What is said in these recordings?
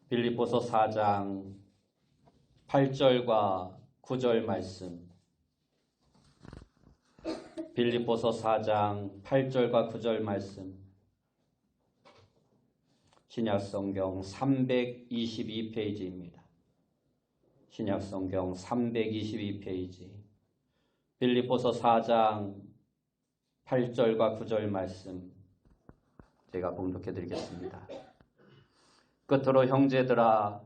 빌립보서 4장 8절과 9절 말씀. 빌립보서 4장 8절과 9절 말씀. 신약성경 322페이지입니다. 신약성경 322페이지. 빌립보서 4장 8절과 9절 말씀 제가 봉독해 드리겠습니다. 끝으로 형제들아,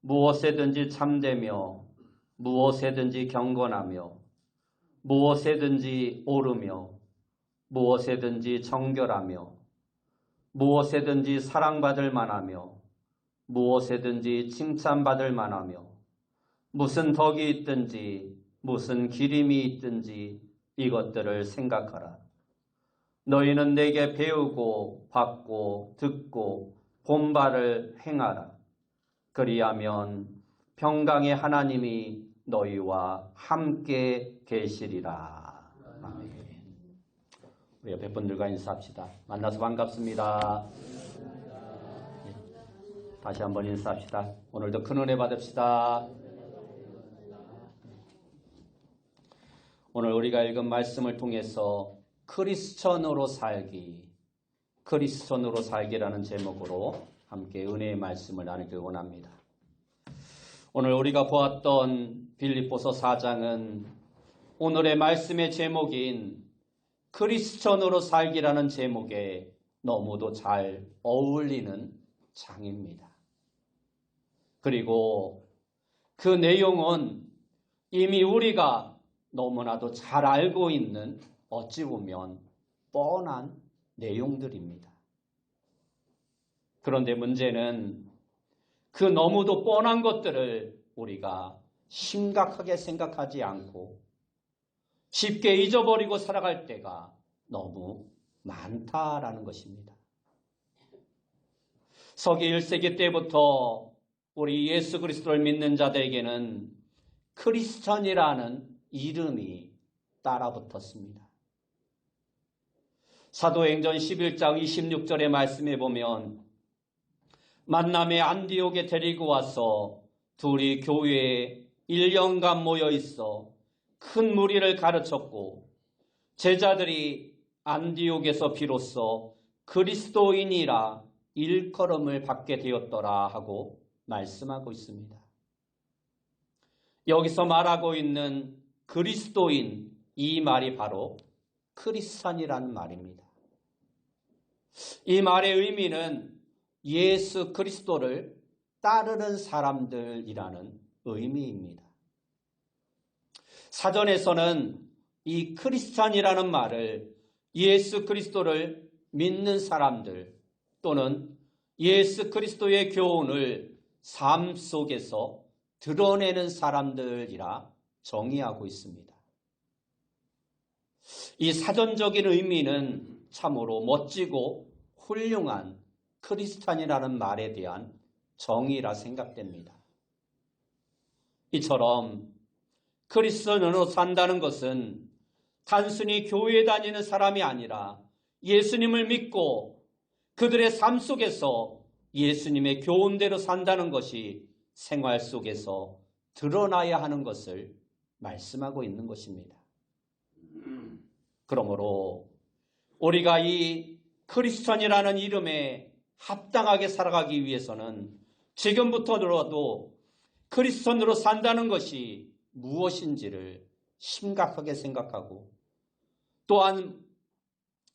무엇에든지 참되며 무엇에든지 경건하며 무엇에든지 옳으며 무엇에든지 정결하며 무엇에든지 사랑받을 만하며 무엇에든지 칭찬받을 만하며 무슨 덕이 있든지 무슨 기림이 있든지 이것들을 생각하라. 너희는 내게 배우고 받고 듣고 본바를 행하라. 그리하면 평강의 하나님이 너희와 함께 계시리라. 아멘. 우리 옆에 분들과 인사합시다. 만나서 반갑습니다. 다시 한번 인사합시다. 오늘도 큰 은혜 받읍시다. 오늘 우리가 읽은 말씀을 통해서 크리스천으로 살기라는 제목으로 함께 은혜의 말씀을 나누길 원합니다. 오늘 우리가 보았던 빌립보서 4장은 오늘의 말씀의 제목인 크리스천으로 살기라는 제목에 너무도 잘 어울리는 장입니다. 그리고 그 내용은 이미 우리가 너무나도 잘 알고 있는 어찌 보면 뻔한 내용들입니다. 그런데 문제는 그 너무도 뻔한 것들을 우리가 심각하게 생각하지 않고 쉽게 잊어버리고 살아갈 때가 너무 많다라는 것입니다. 서기 1세기 때부터 우리 예수 그리스도를 믿는 자들에게는 크리스천이라는 이름이 따라붙었습니다. 사도행전 11장 26절의 말씀에 보면 만남의 안디옥에 데리고 와서 둘이 교회에 1년간 모여 있어 큰 무리를 가르쳤고 제자들이 안디옥에서 비로소 그리스도인이라 일컬음을 받게 되었더라 하고 말씀하고 있습니다. 여기서 말하고 있는 그리스도인, 이 말이 바로 크리스찬이라는 말입니다. 이 말의 의미는 예수 그리스도를 따르는 사람들이라는 의미입니다. 사전에서는 이 크리스찬이라는 말을 예수 그리스도를 믿는 사람들 또는 예수 그리스도의 교훈을 삶 속에서 드러내는 사람들이라 정의하고 있습니다. 이 사전적인 의미는 참으로 멋지고 훌륭한 크리스찬이라는 말에 대한 정의라 생각됩니다. 이처럼 크리스천으로 산다는 것은 단순히 교회에 다니는 사람이 아니라 예수님을 믿고 그들의 삶 속에서 예수님의 교훈대로 산다는 것이 생활 속에서 드러나야 하는 것을 말씀하고 있는 것입니다. 그러므로 우리가 이 크리스천이라는 이름에 합당하게 살아가기 위해서는 지금부터라도 크리스천으로 산다는 것이 무엇인지를 심각하게 생각하고 또한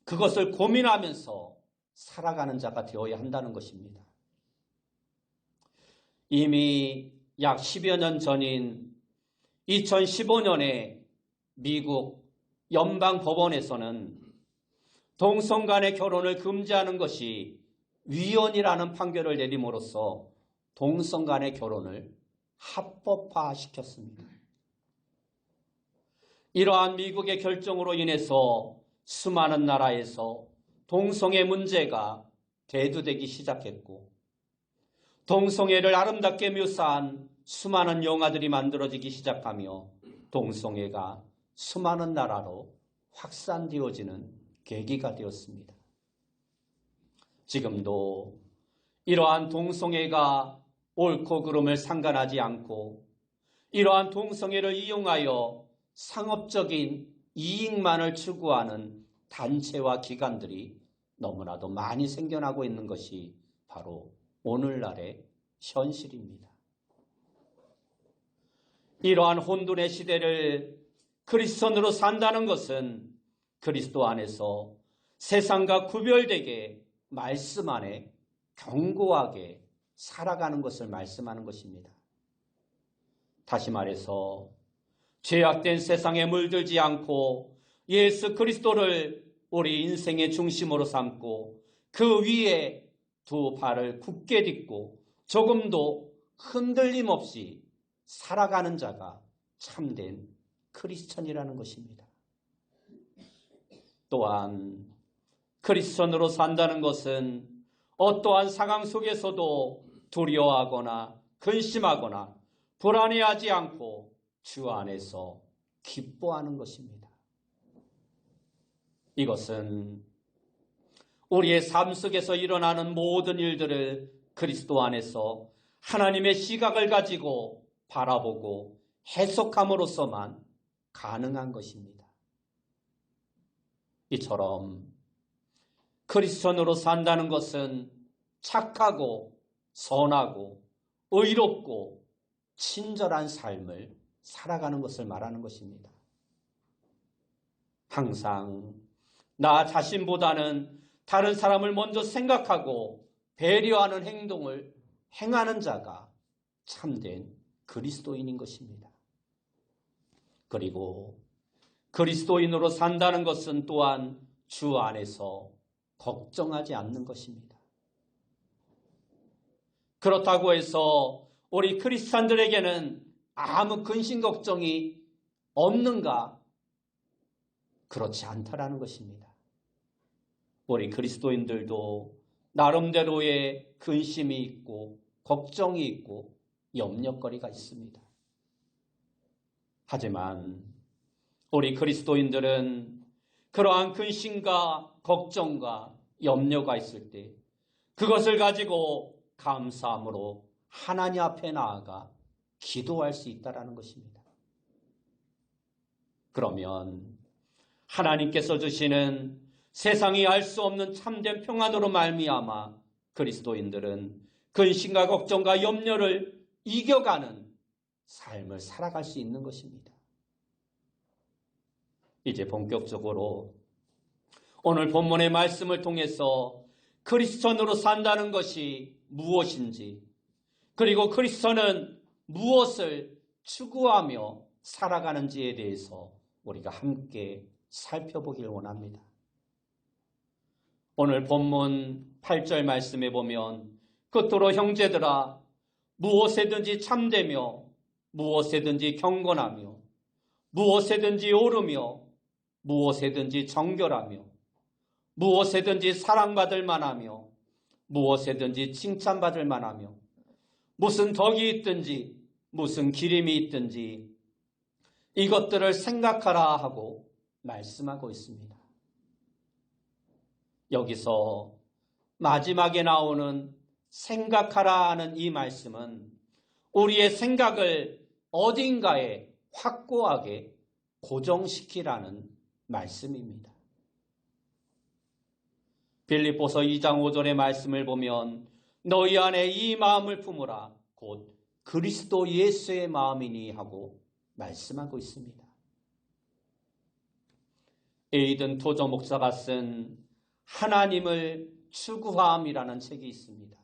그것을 고민하면서 살아가는 자가 되어야 한다는 것입니다. 이미 약 10여 년 전인 2015년에 미국 연방법원에서는 동성 간의 결혼을 금지하는 것이 위헌이라는 판결을 내림으로써 동성 간의 결혼을 합법화시켰습니다. 이러한 미국의 결정으로 인해서 수많은 나라에서 동성애 문제가 대두되기 시작했고 동성애를 아름답게 묘사한 수많은 영화들이 만들어지기 시작하며 동성애가 수많은 나라로 확산되어지는 계기가 되었습니다. 지금도 이러한 동성애가 옳고 그름을 상관하지 않고 이러한 동성애를 이용하여 상업적인 이익만을 추구하는 단체와 기관들이 너무나도 많이 생겨나고 있는 것이 바로 오늘날의 현실입니다. 이러한 혼돈의 시대를 그리스도인으로 산다는 것은 그리스도 안에서 세상과 구별되게 말씀 안에 견고하게 살아가는 것을 말씀하는 것입니다. 다시 말해서 죄악된 세상에 물들지 않고 예수 그리스도를 우리 인생의 중심으로 삼고 그 위에 두 발을 굳게 딛고 조금도 흔들림 없이 살아가는 자가 참된 크리스천이라는 것입니다. 또한 크리스천으로 산다는 것은 어떠한 상황 속에서도 두려워하거나 근심하거나 불안해하지 않고 주 안에서 기뻐하는 것입니다. 이것은 우리의 삶 속에서 일어나는 모든 일들을 그리스도 안에서 하나님의 시각을 가지고 바라보고 해석함으로써만 가능한 것입니다. 이처럼 크리스천으로 산다는 것은 착하고 선하고 의롭고 친절한 삶을 살아가는 것을 말하는 것입니다. 항상 나 자신보다는 다른 사람을 먼저 생각하고 배려하는 행동을 행하는 자가 참된 그리스도인인 것입니다. 그리고 그리스도인으로 산다는 것은 또한 주 안에서 걱정하지 않는 것입니다. 그렇다고 해서 우리 크리스찬들에게는 아무 근심 걱정이 없는가? 그렇지 않다라는 것입니다. 우리 그리스도인들도 나름대로의 근심이 있고 걱정이 있고 염려거리가 있습니다. 하지만 우리 그리스도인들은 그러한 근심과 걱정과 염려가 있을 때 그것을 가지고 감사함으로 하나님 앞에 나아가 기도할 수 있다는 것입니다. 그러면 하나님께서 주시는 세상이 알 수 없는 참된 평안으로 말미암아 그리스도인들은 근심과 걱정과 염려를 이겨가는 삶을 살아갈 수 있는 것입니다. 이제 본격적으로 오늘 본문의 말씀을 통해서 크리스천으로 산다는 것이 무엇인지, 그리고 크리스천은 무엇을 추구하며 살아가는지에 대해서 우리가 함께 살펴보길 원합니다. 오늘 본문 8절 말씀에 보면 그토록 형제들아 무엇에든지 참되며 무엇에든지 경건하며 무엇에든지 오르며 무엇에든지 정결하며 무엇에든지 사랑받을 만하며 무엇에든지 칭찬받을 만하며 무슨 덕이 있든지 무슨 기림이 있든지 이것들을 생각하라 하고 말씀하고 있습니다. 여기서 마지막에 나오는 생각하라 하는 이 말씀은 우리의 생각을 어딘가에 확고하게 고정시키라는 말씀입니다. 빌립보서 2장 5절의 말씀을 보면 너희 안에 이 마음을 품으라 곧 그리스도 예수의 마음이니 하고 말씀하고 있습니다. 에이든 토저 목사가 쓴 하나님을 추구함이라는 책이 있습니다.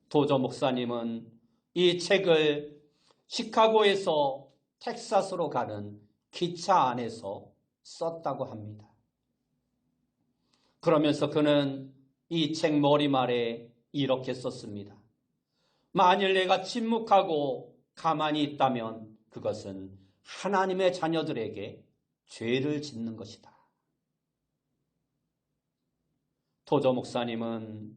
토저 목사님은 이 책을 시카고에서 텍사스로 가는 기차 안에서 썼다고 합니다. 그러면서 그는 이 책 머리말에 이렇게 썼습니다. 만일 내가 침묵하고 가만히 있다면 그것은 하나님의 자녀들에게 죄를 짓는 것이다. 토저 목사님은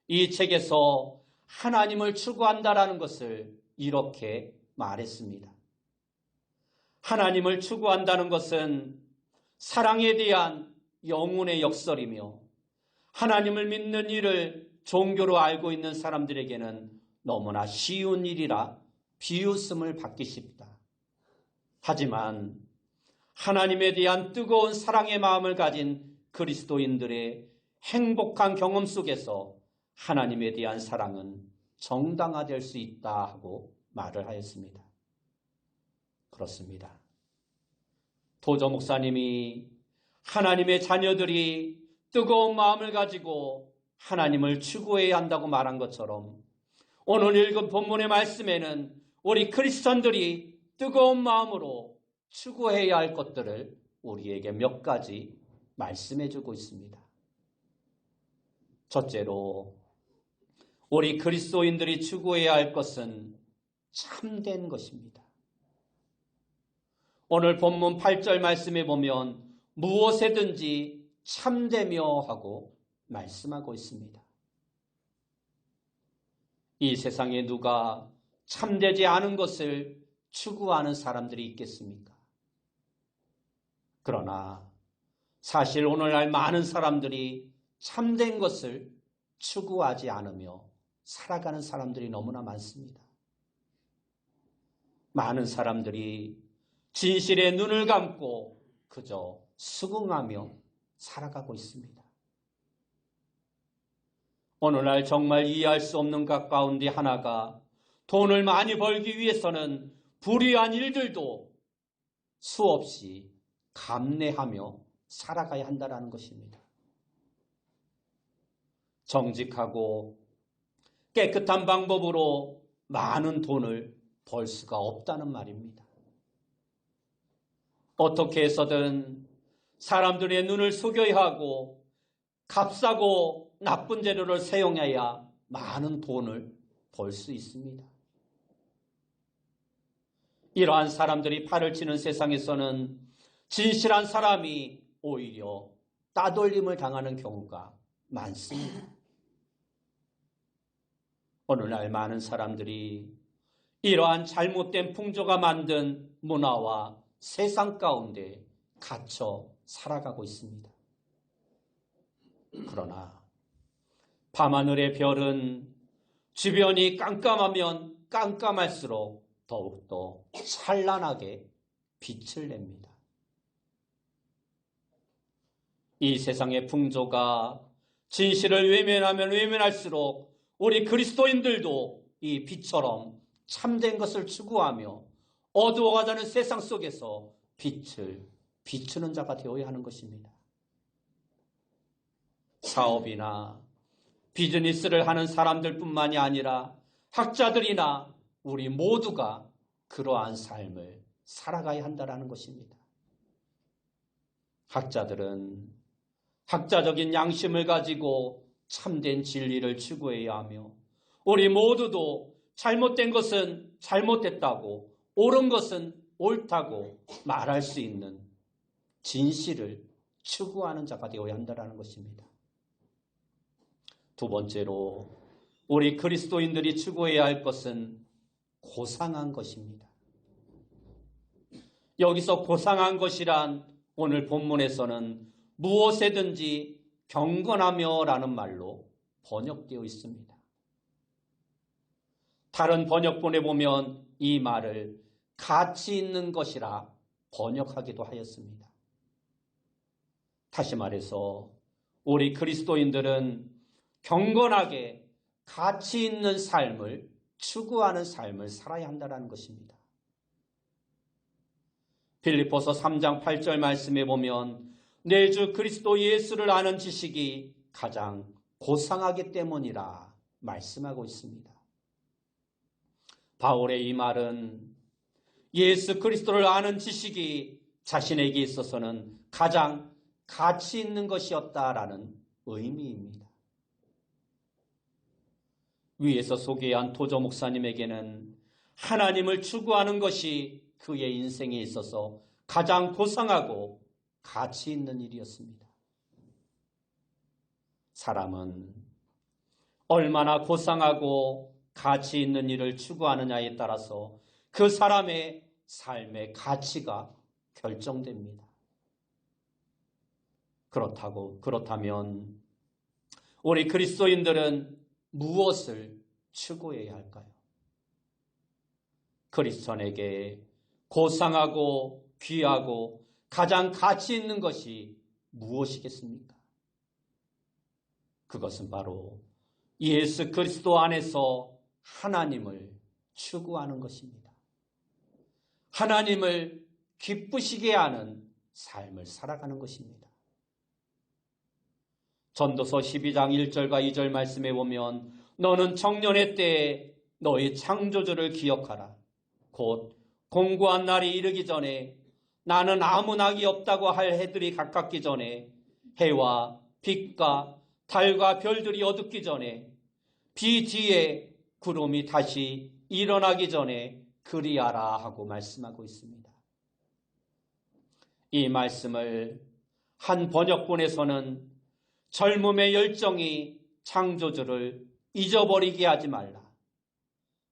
이 책에서 하나님을 추구한다라는 것을 이렇게 말했습니다. 하나님을 추구한다는 것은 사랑에 대한 영혼의 역설이며 하나님을 믿는 일을 종교로 알고 있는 사람들에게는 너무나 쉬운 일이라 비웃음을 받기 쉽다. 하지만 하나님에 대한 뜨거운 사랑의 마음을 가진 그리스도인들의 행복한 경험 속에서 하나님에 대한 사랑은 정당화될 수 있다 하고 말을 하였습니다. 그렇습니다. 도저 목사님이 하나님의 자녀들이 뜨거운 마음을 가지고 하나님을 추구해야 한다고 말한 것처럼 오늘 읽은 본문의 말씀에는 우리 크리스천들이 뜨거운 마음으로 추구해야 할 것들을 우리에게 몇 가지 말씀해 주고 있습니다. 첫째로 우리 그리스도인들이 추구해야 할 것은 참된 것입니다. 오늘 본문 8절 말씀에 보면 무엇에든지 참되며 하고 말씀하고 있습니다. 이 세상에 누가 참되지 않은 것을 추구하는 사람들이 있겠습니까? 그러나 사실 오늘날 많은 사람들이 참된 것을 추구하지 않으며 살아가는 사람들이 너무나 많습니다. 많은 사람들이 진실에 눈을 감고 그저 수긍하며 살아가고 있습니다. 오늘날 정말 이해할 수 없는 것 가운데 하나가 돈을 많이 벌기 위해서는 불의한 일들도 수없이 감내하며 살아가야 한다는 것입니다. 정직하고 깨끗한 방법으로 많은 돈을 벌 수가 없다는 말입니다. 어떻게 해서든 사람들의 눈을 속여야 하고 값싸고 나쁜 재료를 사용해야 많은 돈을 벌 수 있습니다. 이러한 사람들이 팔을 치는 세상에서는 진실한 사람이 오히려 따돌림을 당하는 경우가 많습니다. 오늘날 많은 사람들이 이러한 잘못된 풍조가 만든 문화와 세상 가운데 갇혀 살아가고 있습니다. 그러나 밤하늘의 별은 주변이 깜깜하면 깜깜할수록 더욱더 찬란하게 빛을 냅니다. 이 세상의 풍조가 진실을 외면하면 외면할수록 우리 그리스도인들도 이 빛처럼 참된 것을 추구하며 어두워가자는 세상 속에서 빛을 비추는 자가 되어야 하는 것입니다. 사업이나 비즈니스를 하는 사람들뿐만이 아니라 학자들이나 우리 모두가 그러한 삶을 살아가야 한다는 것입니다. 학자들은 학자적인 양심을 가지고 참된 진리를 추구해야 하며 우리 모두도 잘못된 것은 잘못됐다고 옳은 것은 옳다고 말할 수 있는 진실을 추구하는 자가 되어야 한다는 것입니다. 두 번째로 우리 그리스도인들이 추구해야 할 것은 고상한 것입니다. 여기서 고상한 것이란 오늘 본문에서는 무엇에든지 경건하며 라는 말로 번역되어 있습니다. 다른 번역본에 보면 이 말을 가치 있는 것이라 번역하기도 하였습니다. 다시 말해서 우리 그리스도인들은 경건하게 가치 있는 삶을 추구하는 삶을 살아야 한다는 것입니다. 빌립보서 3장 8절 말씀에 보면 내 주 그리스도 예수를 아는 지식이 가장 고상하기 때문이라 말씀하고 있습니다. 바울의 이 말은 예수 그리스도를 아는 지식이 자신에게 있어서는 가장 가치 있는 것이었다라는 의미입니다. 위에서 소개한 도저 목사님에게는 하나님을 추구하는 것이 그의 인생에 있어서 가장 고상하고 가치 있는 일이었습니다. 사람은 얼마나 고상하고 가치 있는 일을 추구하느냐에 따라서 그 사람의 삶의 가치가 결정됩니다. 그렇다면 우리 그리스도인들은 무엇을 추구해야 할까요? 크리스천에게 고상하고 귀하고 가장 가치 있는 것이 무엇이겠습니까? 그것은 바로 예수 그리스도 안에서 하나님을 추구하는 것입니다. 하나님을 기쁘시게 하는 삶을 살아가는 것입니다. 전도서 12장 1절과 2절 말씀에 보면 너는 청년의 때에 너의 창조주를 기억하라. 곧 공고한 날이 이르기 전에 나는 아무 낙이 없다고 할 해들이 가깝기 전에 해와 빛과 달과 별들이 어둡기 전에 비 뒤에 구름이 다시 일어나기 전에 그리하라 하고 말씀하고 있습니다. 이 말씀을 한 번역본에서는 젊음의 열정이 창조주를 잊어버리게 하지 말라.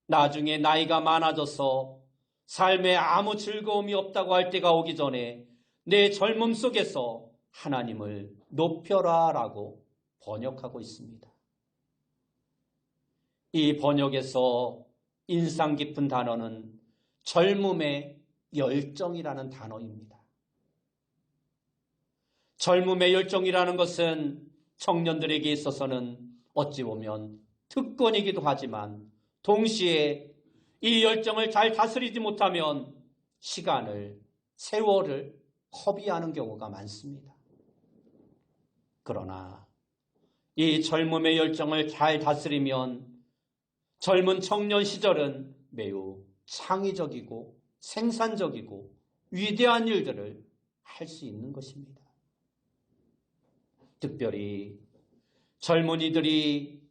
나중에 나이가 많아져서 삶에 아무 즐거움이 없다고 할 때가 오기 전에 내 젊음 속에서 하나님을 높여라 라고 번역하고 있습니다. 이 번역에서 인상 깊은 단어는 젊음의 열정이라는 단어입니다. 젊음의 열정이라는 것은 청년들에게 있어서는 어찌 보면 특권이기도 하지만 동시에 이 열정을 잘 다스리지 못하면 시간을, 세월을 허비하는 경우가 많습니다. 그러나 이 젊음의 열정을 잘 다스리면 젊은 청년 시절은 매우 창의적이고 생산적이고 위대한 일들을 할 수 있는 것입니다. 특별히 젊은이들이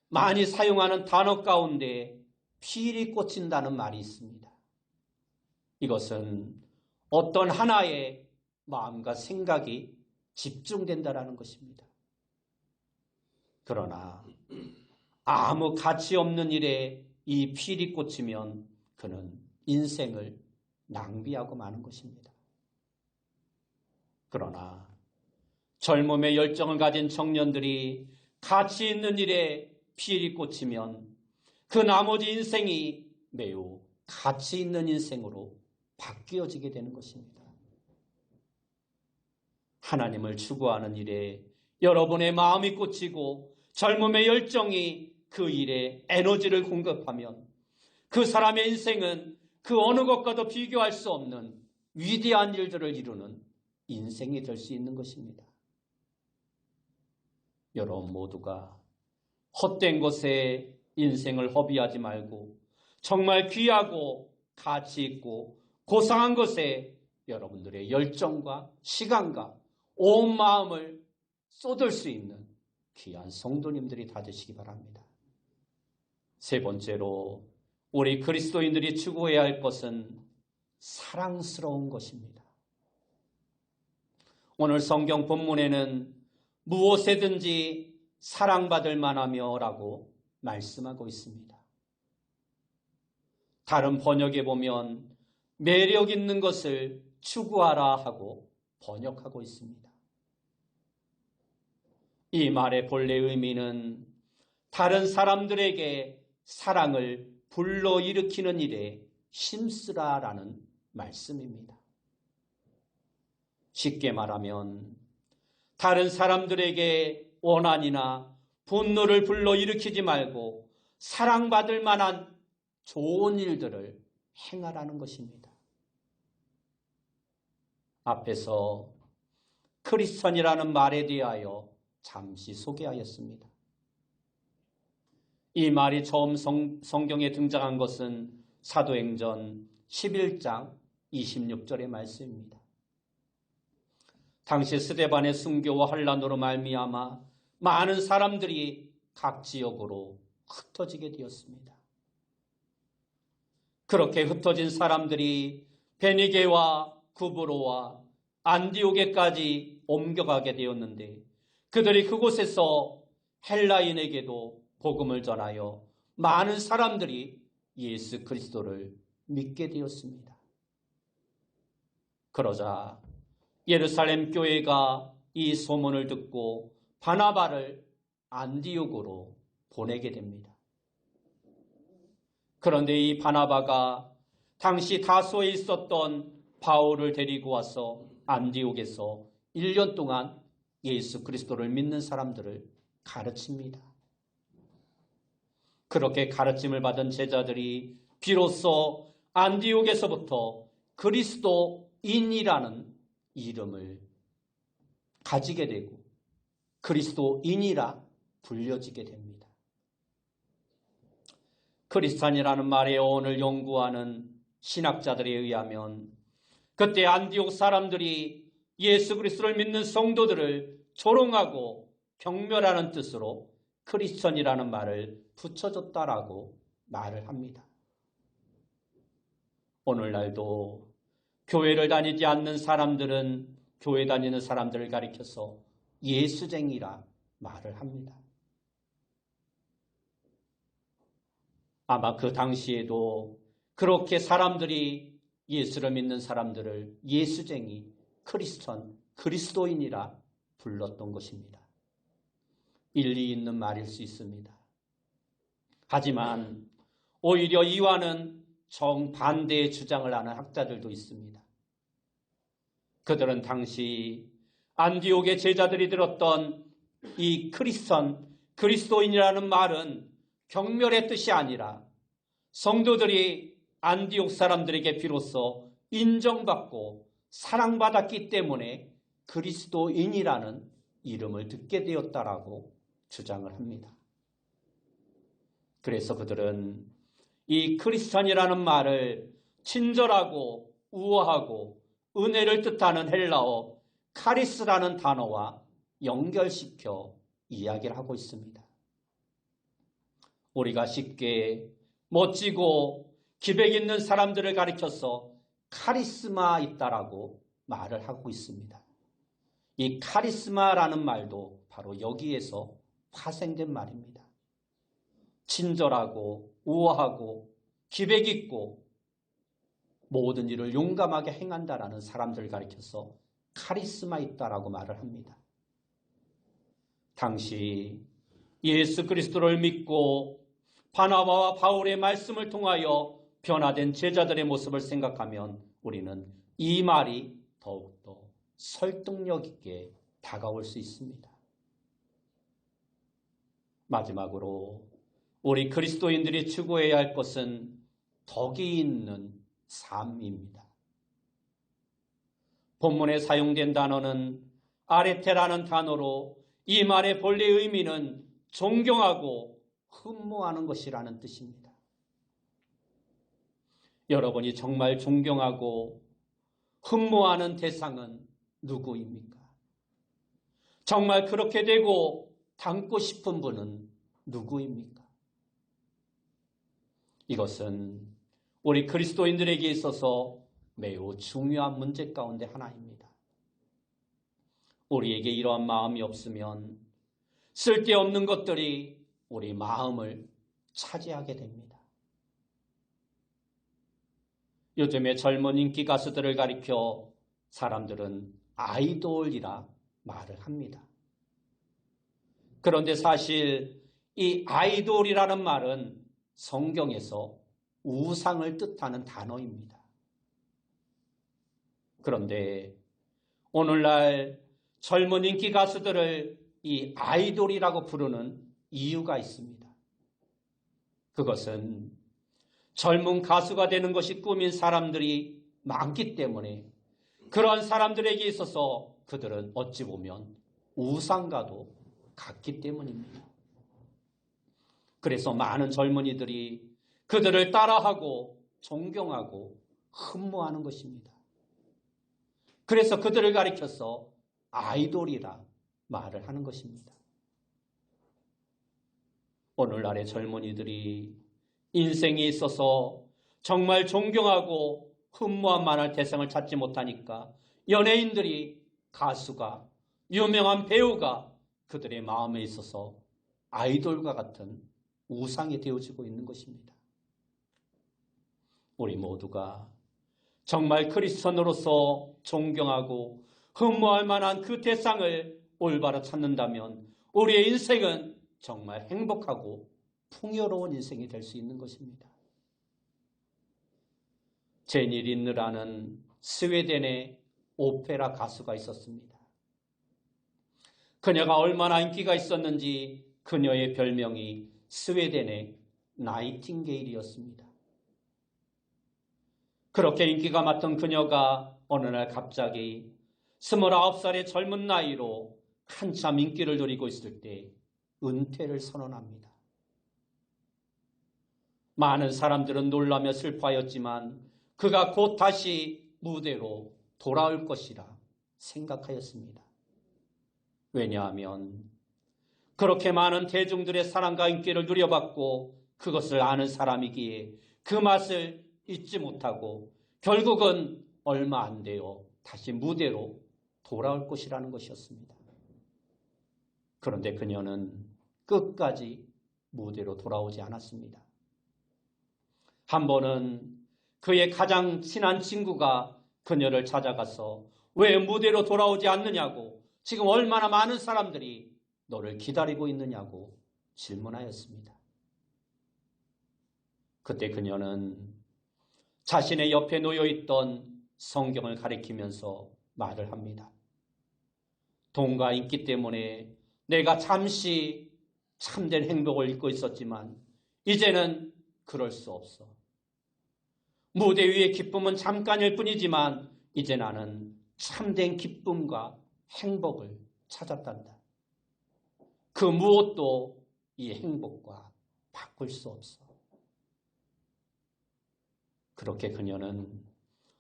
많이 사용하는 단어 가운데 필이 꽂힌다는 말이 있습니다. 이것은 어떤 하나의 마음과 생각이 집중된다는 것입니다. 그러나 아무 가치 없는 일에 이 필이 꽂히면 그는 인생을 낭비하고 마는 것입니다. 그러나 젊음의 열정을 가진 청년들이 가치 있는 일에 필이 꽂히면 그 나머지 인생이 매우 가치 있는 인생으로 바뀌어지게 되는 것입니다. 하나님을 추구하는 일에 여러분의 마음이 꽂히고 젊음의 열정이 그 일에 에너지를 공급하면 그 사람의 인생은 그 어느 것과도 비교할 수 없는 위대한 일들을 이루는 인생이 될 수 있는 것입니다. 여러분 모두가 헛된 것에 인생을 허비하지 말고 정말 귀하고 가치 있고 고상한 것에 여러분들의 열정과 시간과 온 마음을 쏟을 수 있는 귀한 성도님들이 다 되시기 바랍니다. 세 번째로 우리 그리스도인들이 추구해야 할 것은 사랑스러운 것입니다. 오늘 성경 본문에는 무엇에든지 사랑받을 만하며 라고 말씀하고 있습니다. 다른 번역에 보면 매력 있는 것을 추구하라 하고 번역하고 있습니다. 이 말의 본래 의미는 다른 사람들에게 사랑을 불러일으키는 일에 힘쓰라라는 말씀입니다. 쉽게 말하면 다른 사람들에게 원한이나 분노를 불러일으키지 말고 사랑받을 만한 좋은 일들을 행하라는 것입니다. 앞에서 크리스천이라는 말에 대하여 잠시 소개하였습니다. 이 말이 처음 성경에 등장한 것은 사도행전 11장 26절의 말씀입니다. 당시 스데반의 순교와 환난으로 말미암아 많은 사람들이 각 지역으로 흩어지게 되었습니다. 그렇게 흩어진 사람들이 베니게와 구브로와 안디옥에까지 옮겨가게 되었는데 그들이 그곳에서 헬라인에게도 복음을 전하여 많은 사람들이 예수 그리스도를 믿게 되었습니다. 그러자 예루살렘 교회가 이 소문을 듣고 바나바를 안디옥으로 보내게 됩니다. 그런데 이 바나바가 당시 다소에 있었던 바울을 데리고 와서 안디옥에서 1년 동안 예수 그리스도를 믿는 사람들을 가르칩니다. 그렇게 가르침을 받은 제자들이 비로소 안디옥에서부터 그리스도인이라는 이름을 가지게 되고 그리스도인이라 불려지게 됩니다. 크리스찬이라는 말의 어원을 연구하는 신학자들에 의하면 그때 안디옥 사람들이 예수 그리스도를 믿는 성도들을 조롱하고 경멸하는 뜻으로 크리스천이라는 말을 붙여줬다라고 말을 합니다. 오늘날도 교회를 다니지 않는 사람들은 교회 다니는 사람들을 가리켜서 예수쟁이라 말을 합니다. 아마 그 당시에도 그렇게 사람들이 예수를 믿는 사람들을 예수쟁이, 크리스천, 그리스도인이라 불렀던 것입니다. 일리 있는 말일 수 있습니다. 하지만 오히려 이와는 정반대의 주장을 하는 학자들도 있습니다. 그들은 당시 안디옥의 제자들이 들었던 이 크리스천, 그리스도인이라는 말은 경멸의 뜻이 아니라 성도들이 안디옥 사람들에게 비로소 인정받고 사랑받았기 때문에 그리스도인이라는 이름을 듣게 되었다라고 주장을 합니다. 그래서 그들은 이 크리스찬이라는 말을 친절하고 우아하고 은혜를 뜻하는 헬라어 카리스라는 단어와 연결시켜 이야기를 하고 있습니다. 우리가 쉽게 멋지고 기백 있는 사람들을 가리켜서 카리스마 있다라고 말을 하고 있습니다. 이 카리스마라는 말도 바로 여기에서 파생된 말입니다. 친절하고 우아하고 기백 있고 모든 일을 용감하게 행한다라는 사람들을 가리켜서 카리스마 있다라고 말을 합니다. 당시 예수 그리스도를 믿고 바나바와 바울의 말씀을 통하여 변화된 제자들의 모습을 생각하면 우리는 이 말이 더욱더 설득력 있게 다가올 수 있습니다. 마지막으로 우리 그리스도인들이 추구해야 할 것은 덕이 있는 삶입니다. 본문에 사용된 단어는 아레테라는 단어로 이 말의 본래 의미는 존경하고 흠모하는 것이라는 뜻입니다. 여러분이 정말 존경하고 흠모하는 대상은 누구입니까? 정말 그렇게 되고 닮고 싶은 분은 누구입니까? 이것은 우리 그리스도인들에게 있어서 매우 중요한 문제 가운데 하나입니다. 우리에게 이러한 마음이 없으면 쓸데없는 것들이 우리 마음을 차지하게 됩니다. 요즘에 젊은 인기 가수들을 가리켜 사람들은 아이돌이라 말을 합니다. 그런데 사실 이 아이돌이라는 말은 성경에서 우상을 뜻하는 단어입니다. 그런데 오늘날 젊은 인기 가수들을 이 아이돌이라고 부르는 이유가 있습니다. 그것은 젊은 가수가 되는 것이 꿈인 사람들이 많기 때문에 그러한 사람들에게 있어서 그들은 어찌 보면 우상과도 같기 때문입니다. 그래서 많은 젊은이들이 그들을 따라하고 존경하고 흠모하는 것입니다. 그래서 그들을 가리켜서 아이돌이라 말을 하는 것입니다. 오늘날의 젊은이들이 인생에 있어서 정말 존경하고 흠모한 만할 대상을 찾지 못하니까 연예인들이, 가수가, 유명한 배우가 그들의 마음에 있어서 아이돌과 같은 우상이 되어지고 있는 것입니다. 우리 모두가 정말 크리스천으로서 존경하고 흠모할 만한 그 대상을 올바로 찾는다면 우리의 인생은 정말 행복하고 풍요로운 인생이 될 수 있는 것입니다. 제니 린느라는 스웨덴의 오페라 가수가 있었습니다. 그녀가 얼마나 인기가 있었는지 그녀의 별명이 스웨덴의 나이팅게일이었습니다. 그렇게 인기가 많던 그녀가 어느 날 갑자기 29살의 젊은 나이로 한참 인기를 누리고 있을 때 은퇴를 선언합니다. 많은 사람들은 놀라며 슬퍼하였지만 그가 곧 다시 무대로 돌아올 것이라 생각하였습니다. 왜냐하면 그렇게 많은 대중들의 사랑과 인기를 누려봤고 그것을 아는 사람이기에 그 맛을 잊지 못하고 결국은 얼마 안 되어 다시 무대로 돌아올 것이라는 것이었습니다. 그런데 그녀는 끝까지 무대로 돌아오지 않았습니다. 한 번은 그의 가장 친한 친구가 그녀를 찾아가서 왜 무대로 돌아오지 않느냐고, 지금 얼마나 많은 사람들이 너를 기다리고 있느냐고 질문하였습니다. 그때 그녀는 자신의 옆에 놓여있던 성경을 가리키면서 말을 합니다. 돈과 인기 때문에 내가 잠시 참된 행복을 잊고 있었지만 이제는 그럴 수 없어. 무대 위의 기쁨은 잠깐일 뿐이지만 이제 나는 참된 기쁨과 행복을 찾았단다. 그 무엇도 이 행복과 바꿀 수 없어. 그렇게 그녀는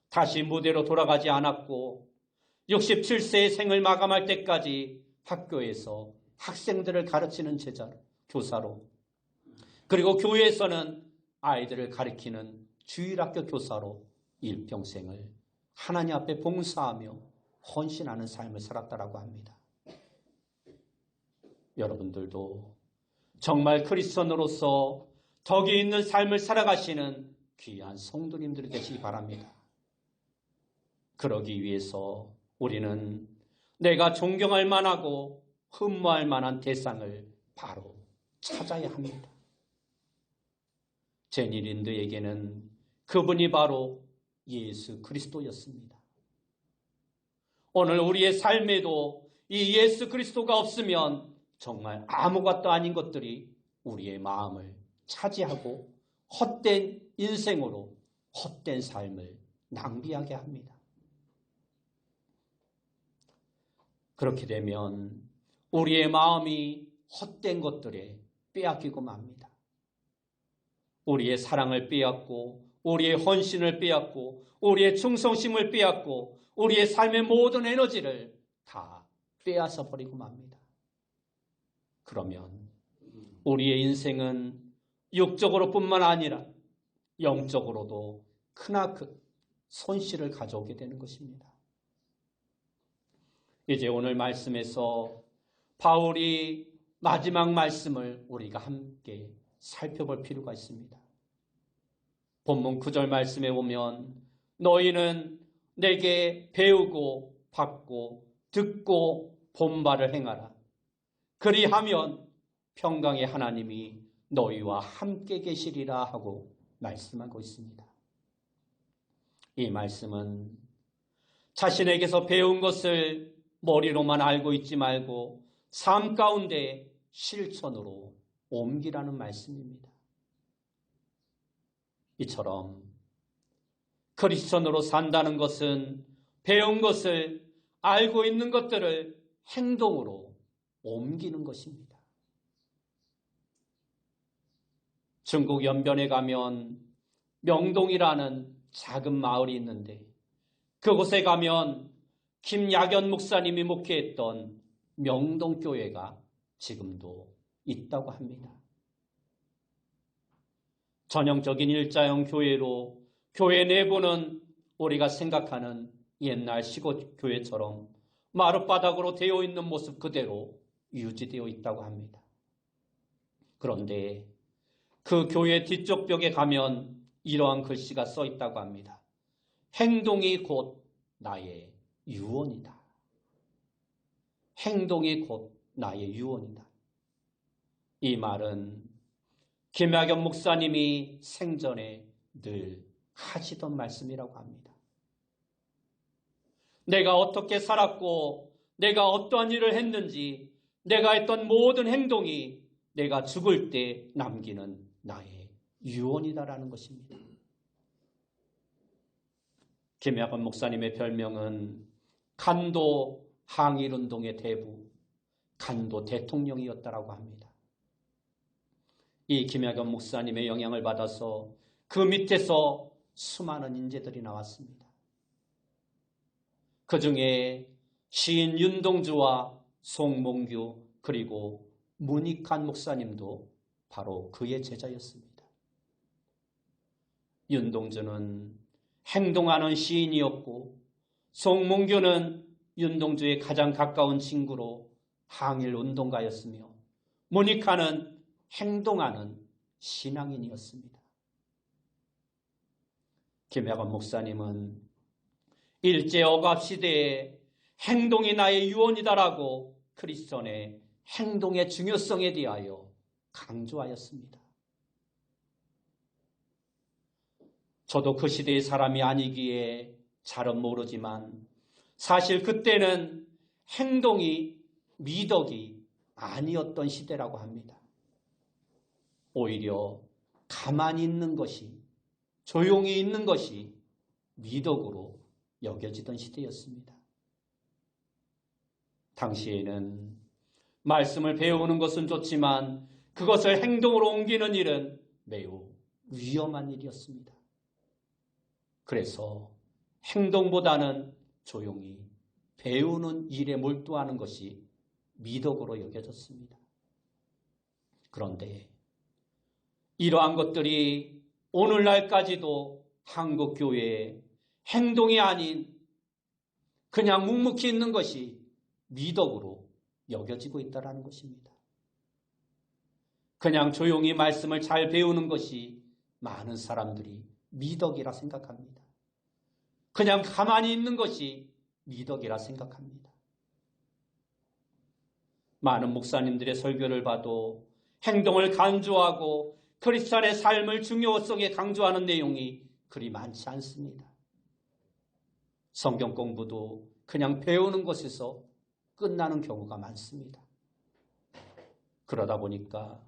다시 무대로 돌아가지 않았고 67세의 생을 마감할 때까지 학교에서 학생들을 가르치는 교사로, 그리고 교회에서는 아이들을 가르치는 주일학교 교사로 일평생을 하나님 앞에 봉사하며 헌신하는 삶을 살았다라고 합니다. 여러분들도 정말 크리스천으로서 덕이 있는 삶을 살아가시는 귀한 성도님들이 되시기 바랍니다. 그러기 위해서 우리는 내가 존경할 만하고 흠모할 만한 대상을 바로 찾아야 합니다. 제니 린드에게는 그분이 바로 예수 그리스도였습니다. 오늘 우리의 삶에도 이 예수 그리스도가 없으면 정말 아무것도 아닌 것들이 우리의 마음을 차지하고 헛된 인생으로 헛된 삶을 낭비하게 합니다. 그렇게 되면 우리의 마음이 헛된 것들에 빼앗기고 맙니다. 우리의 사랑을 빼앗고 우리의 헌신을 빼앗고 우리의 충성심을 빼앗고 우리의 삶의 모든 에너지를 다 빼앗아 버리고 맙니다. 그러면 우리의 인생은 육적으로뿐만 아니라 영적으로도 크나큰 손실을 가져오게 되는 것입니다. 이제 오늘 말씀에서 바울이 마지막 말씀을 우리가 함께 살펴볼 필요가 있습니다. 본문 9절 말씀에 보면 너희는 내게 배우고 받고 듣고 본 바를 행하라. 그리하면 평강의 하나님이 너희와 함께 계시리라 하고 말씀하고 있습니다. 이 말씀은 자신에게서 배운 것을 머리로만 알고 있지 말고 삶 가운데 실천으로 옮기라는 말씀입니다. 이처럼 크리스천으로 산다는 것은 배운 것을, 알고 있는 것들을 행동으로 옮기는 것입니다. 중국 연변에 가면 명동이라는 작은 마을이 있는데 그곳에 가면 김야견 목사님이 목회했던 명동교회가 지금도 있다고 합니다. 전형적인 일자형 교회로 교회 내부는 우리가 생각하는 옛날 시골 교회처럼 마룻바닥으로 되어 있는 모습 그대로 유지되어 있다고 합니다. 그런데 그 교회 뒤쪽 벽에 가면 이러한 글씨가 써 있다고 합니다. 행동이 곧 나의 유언이다. 행동이 곧 나의 유언이다. 이 말은 김야견 목사님이 생전에 늘 하시던 말씀이라고 합니다. 내가 어떻게 살았고 내가 어떠한 일을 했는지 내가 했던 모든 행동이 내가 죽을 때 남기는 나의 유언이다라는 것입니다. 김약원 목사님의 별명은 간도 항일운동의 대부, 간도 대통령이었다라고 합니다. 이 김약원 목사님의 영향을 받아서 그 밑에서 수많은 인재들이 나왔습니다. 그 중에 시인 윤동주와 송몽규 그리고 문익환 목사님도 바로 그의 제자였습니다. 윤동주는 행동하는 시인이었고 송몽규는 윤동주의 가장 가까운 친구로 항일운동가였으며 문익환은 행동하는 신앙인이었습니다. 김약원 목사님은 일제억압시대에 행동이 나의 유언이다라고 크리스천의 행동의 중요성에 대하여 강조하였습니다. 저도 그 시대의 사람이 아니기에 잘은 모르지만 사실 그때는 행동이 미덕이 아니었던 시대라고 합니다. 오히려 가만히 있는 것이, 조용히 있는 것이 미덕으로 여겨지던 시대였습니다. 당시에는 말씀을 배우는 것은 좋지만 그것을 행동으로 옮기는 일은 매우 위험한 일이었습니다. 그래서 행동보다는 조용히 배우는 일에 몰두하는 것이 미덕으로 여겨졌습니다. 그런데 이러한 것들이 오늘날까지도 한국 교회에 행동이 아닌 그냥 묵묵히 있는 것이 미덕으로 여겨지고 있다는 것입니다. 그냥 조용히 말씀을 잘 배우는 것이 많은 사람들이 미덕이라 생각합니다. 그냥 가만히 있는 것이 미덕이라 생각합니다. 많은 목사님들의 설교를 봐도 행동을 강조하고 크리스찬의 삶을 중요성에 강조하는 내용이 그리 많지 않습니다. 성경 공부도 그냥 배우는 것에서 끝나는 경우가 많습니다. 그러다 보니까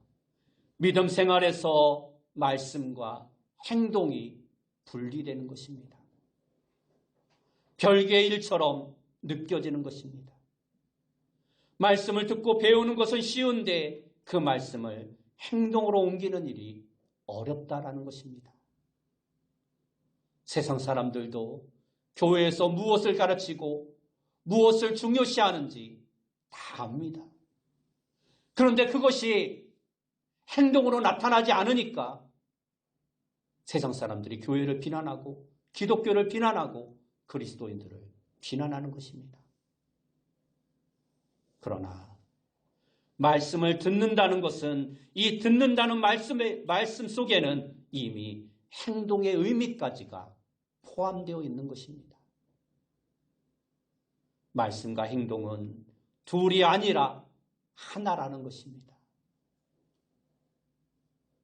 믿음 생활에서 말씀과 행동이 분리되는 것입니다. 별개의 일처럼 느껴지는 것입니다. 말씀을 듣고 배우는 것은 쉬운데 그 말씀을 행동으로 옮기는 일이 어렵다라는 것입니다. 세상 사람들도 교회에서 무엇을 가르치고 무엇을 중요시하는지 다 압니다. 그런데 그것이 행동으로 나타나지 않으니까 세상 사람들이 교회를 비난하고 기독교를 비난하고 그리스도인들을 비난하는 것입니다. 그러나 말씀을 듣는다는 것은 이 듣는다는 말씀 속에는 이미 행동의 의미까지가 포함되어 있는 것입니다. 말씀과 행동은 둘이 아니라 하나라는 것입니다.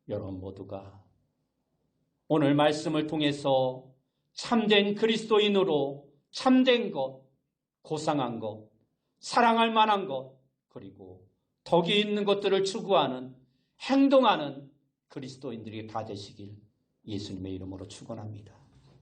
여러분 모두가 오늘 말씀을 통해서 참된 그리스도인으로 참된 것, 고상한 것, 사랑할 만한 것, 그리고 덕이 있는 것들을 추구하는, 행동하는 그리스도인들이 다 되시길 예수님의 이름으로 축원합니다.